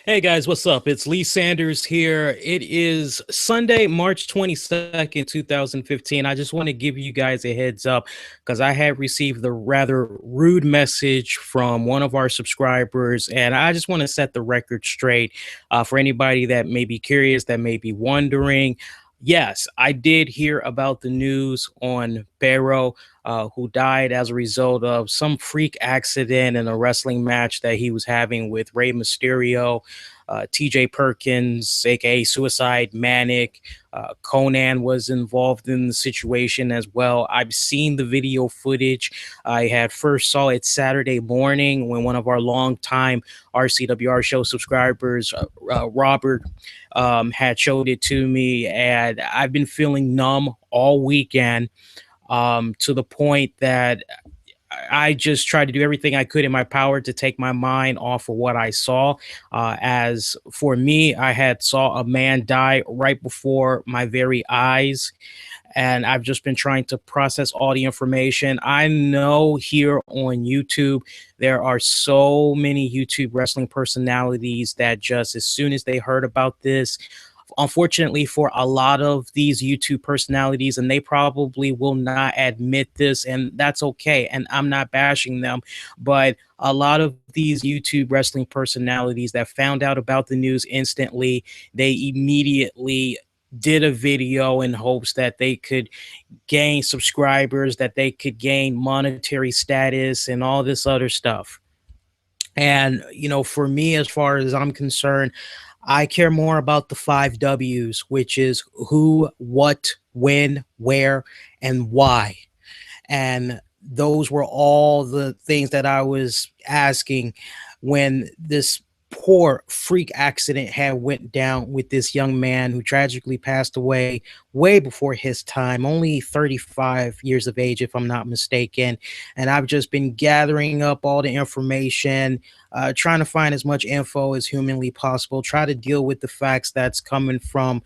Hey guys, what's up? It's Lee Sanders here. It is Sunday, March 22nd, 2015. I just want to give you guys a heads up because I had received the rather rude message from one of our subscribers, and I just want to set the record straight for anybody that may be curious, that may be wondering. Yes, I did hear about the news on Perro, who died as a result of some freak accident in a wrestling match that he was having with Rey Mysterio. TJ Perkins, aka Suicide Manic. Conan was involved in the situation as well. I've seen the video footage. I had first saw it Saturday morning when one of our longtime RCWR show subscribers, Robert, had showed it to me, and I've been feeling numb all weekend, to the point that I just tried to do everything I could in my power to take my mind off of what I saw. As for me, I had saw a man die right before my very eyes, and I've just been trying to process all the information. I know here on YouTube there are so many YouTube wrestling personalities that just as soon as they heard about this, unfortunately for a lot of these YouTube personalities, and they probably will not admit this, and that's okay. And I'm not bashing them, but a lot of these YouTube wrestling personalities that found out about the news instantly, they immediately did a video in hopes that they could gain subscribers, that they could gain monetary status, and all this other stuff. And, for me, as far as I'm concerned, I care more about the five W's, which is who, what, when, where, and why. And those were all the things that I was asking when this poor freak accident had went down with this young man who tragically passed away way before his time, only 35 years of age if I'm not mistaken. And I've just been gathering up all the information, trying to find as much info as humanly possible, try to deal with the facts that's coming from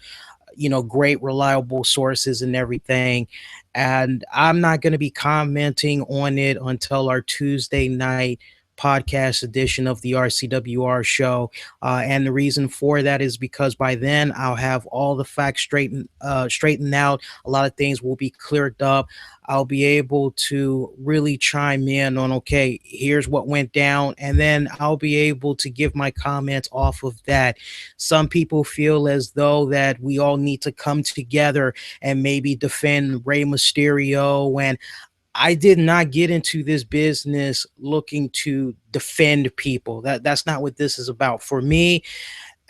great reliable sources and everything. And I'm not going to be commenting on it until our Tuesday night podcast edition of the RCWR show. And the reason for that is because by then I'll have all the facts straightened out. A lot of things will be cleared up. I'll be able to really chime in on, okay, here's what went down, and then I'll be able to give my comments off of that. Some people feel as though that we all need to come together and maybe defend Rey Mysterio, and I did not get into this business looking to defend people. That's not what this is about. For me,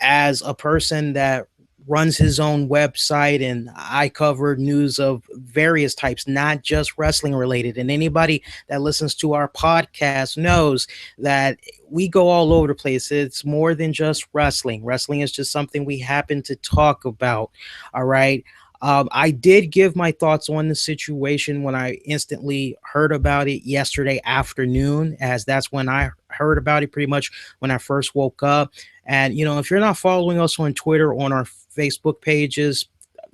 as a person that runs his own website, and I cover news of various types, not just wrestling related. And anybody that listens to our podcast knows that we go all over the place. It's more than just wrestling. Wrestling is just something we happen to talk about. All right. I did give my thoughts on the situation when I instantly heard about it yesterday afternoon, as that's when I heard about it pretty much when I first woke up. And, if you're not following us on Twitter, on our Facebook pages,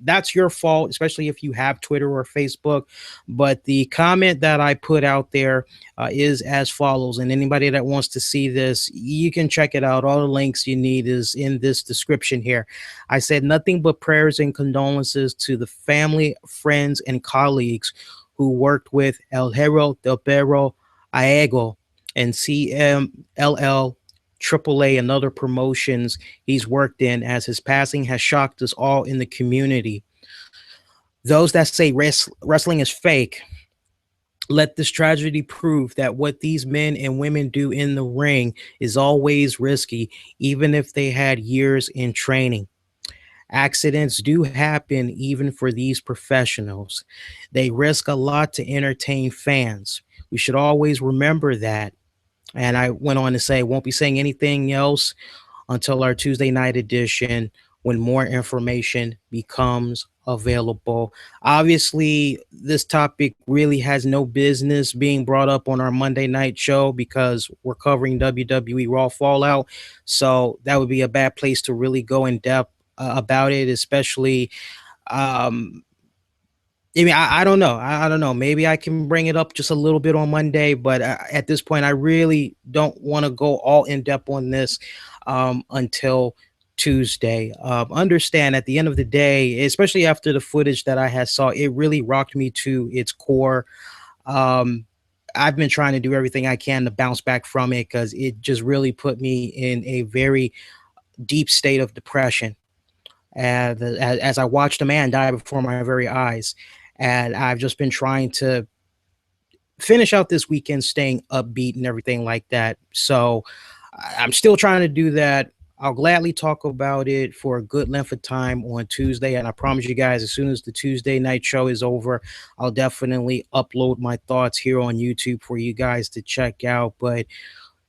that's your fault, especially if you have Twitter or Facebook. But the comment that I put out there is as follows. And anybody that wants to see this, you can check it out. All the links you need is in this description here. I said nothing but prayers and condolences to the family, friends, and colleagues who worked with El Hero del Perro Aguayo and CMLL, AAA, and other promotions he's worked in, as his passing has shocked us all in the community. Those that say wrestling is fake, let this tragedy prove that what these men and women do in the ring is always risky, even if they had years in training. Accidents do happen even for these professionals. They risk a lot to entertain fans. We should always remember that. And I went on to say, won't be saying anything else until our Tuesday night edition when more information becomes available. Obviously, this topic really has no business being brought up on our Monday night show because we're covering WWE Raw Fallout. So that would be a bad place to really go in depth about it, especially um, I mean, I don't know. I don't know. Maybe I can bring it up just a little bit on Monday, but at this point, I really don't want to go all in depth on this until Tuesday. Understand at the end of the day, especially after the footage that I had saw, it really rocked me to its core. Um, I've been trying to do everything I can to bounce back from it because it just really put me in a very deep state of depression and as I watched a man die before my very eyes. And I've just been trying to finish out this weekend staying upbeat and everything like that. So I'm still trying to do that. I'll gladly talk about it for a good length of time on Tuesday. And I promise you guys, as soon as the Tuesday night show is over, I'll definitely upload my thoughts here on YouTube for you guys to check out. But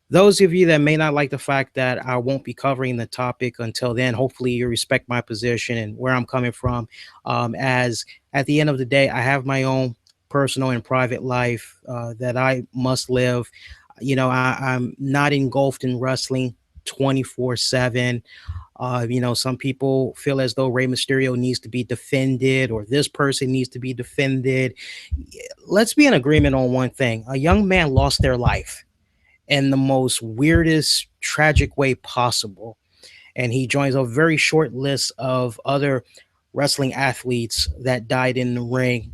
those of you that may not like the fact that I won't be covering the topic until then, hopefully you respect my position and where I'm coming from. As at the end of the day, I have my own personal and private life that I must live. I'm not engulfed in wrestling 24/7. Some people feel as though Rey Mysterio needs to be defended or this person needs to be defended. Let's be in agreement on one thing. A young man lost their life in the most weirdest, tragic way possible. And he joins a very short list of other wrestling athletes that died in the ring,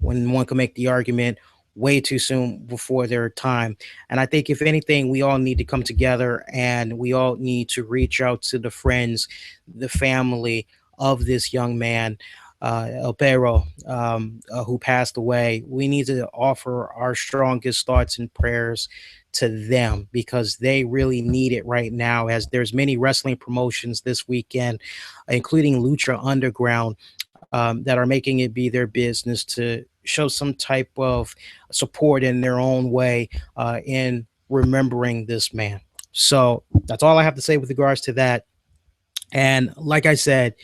when one can make the argument, way too soon before their time. And I think, if anything, we all need to come together and we all need to reach out to the friends, the family of this young man, El Perro, who passed away. We need to offer our strongest thoughts and prayers to them because they really need it right now, as there's many wrestling promotions this weekend, including Lucha Underground, that are making it be their business to show some type of support in their own way in remembering this man. So that's all I have to say with regards to that. And like I said,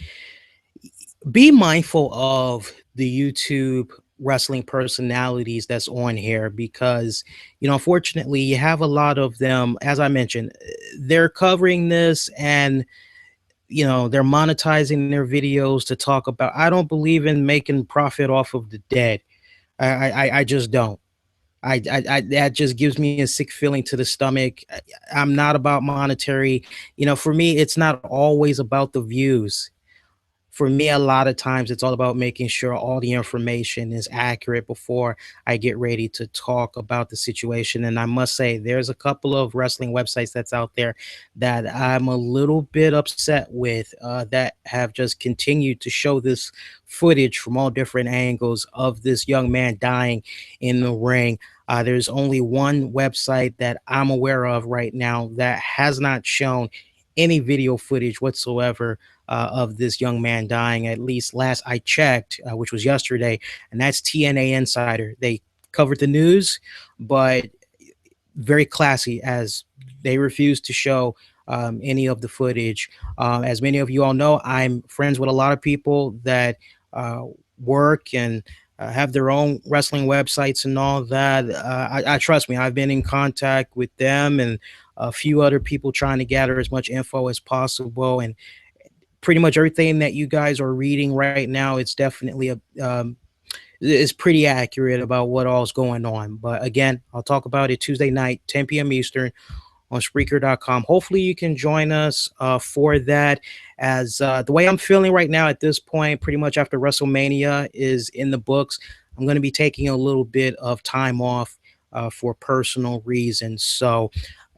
be mindful of the YouTube wrestling personalities that's on here because, unfortunately, you have a lot of them. As I mentioned, they're covering this and they're monetizing their videos to talk about. I don't believe in making profit off of the dead. I just don't. That just gives me a sick feeling to the stomach. I'm not about monetary. For me, it's not always about the views. For me, a lot of times it's all about making sure all the information is accurate before I get ready to talk about the situation. And I must say, there's a couple of wrestling websites that's out there that I'm a little bit upset with, that have just continued to show this footage from all different angles of this young man dying in the ring. There's only one website that I'm aware of right now that has not shown any video footage whatsoever of this young man dying, at least last I checked, which was yesterday, and that's TNA Insider. They covered the news, but very classy, as they refused to show any of the footage. As many of you all know, I'm friends with a lot of people that work and have their own wrestling websites and all that. I trust me, I've been in contact with them and a few other people trying to gather as much info as possible. And pretty much everything that you guys are reading right now, it's definitely is pretty accurate about what all's going on. But again, I'll talk about it Tuesday night, 10 p.m. Eastern on Spreaker.com. Hopefully you can join us for that, as the way I'm feeling right now at this point, pretty much after WrestleMania is in the books, I'm going to be taking a little bit of time off for personal reasons. So,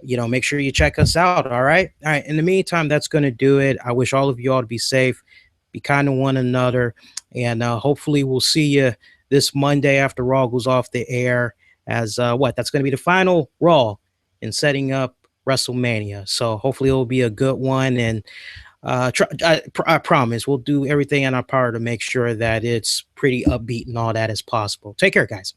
make sure you check us out. All right. All right. In the meantime, that's going to do it. I wish all of you all to be safe, be kind to one another, and hopefully we'll see you this Monday after Raw goes off the air, as that's going to be the final Raw in setting up WrestleMania. So hopefully it'll be a good one. And I promise we'll do everything in our power to make sure that it's pretty upbeat and all that as possible. Take care, guys.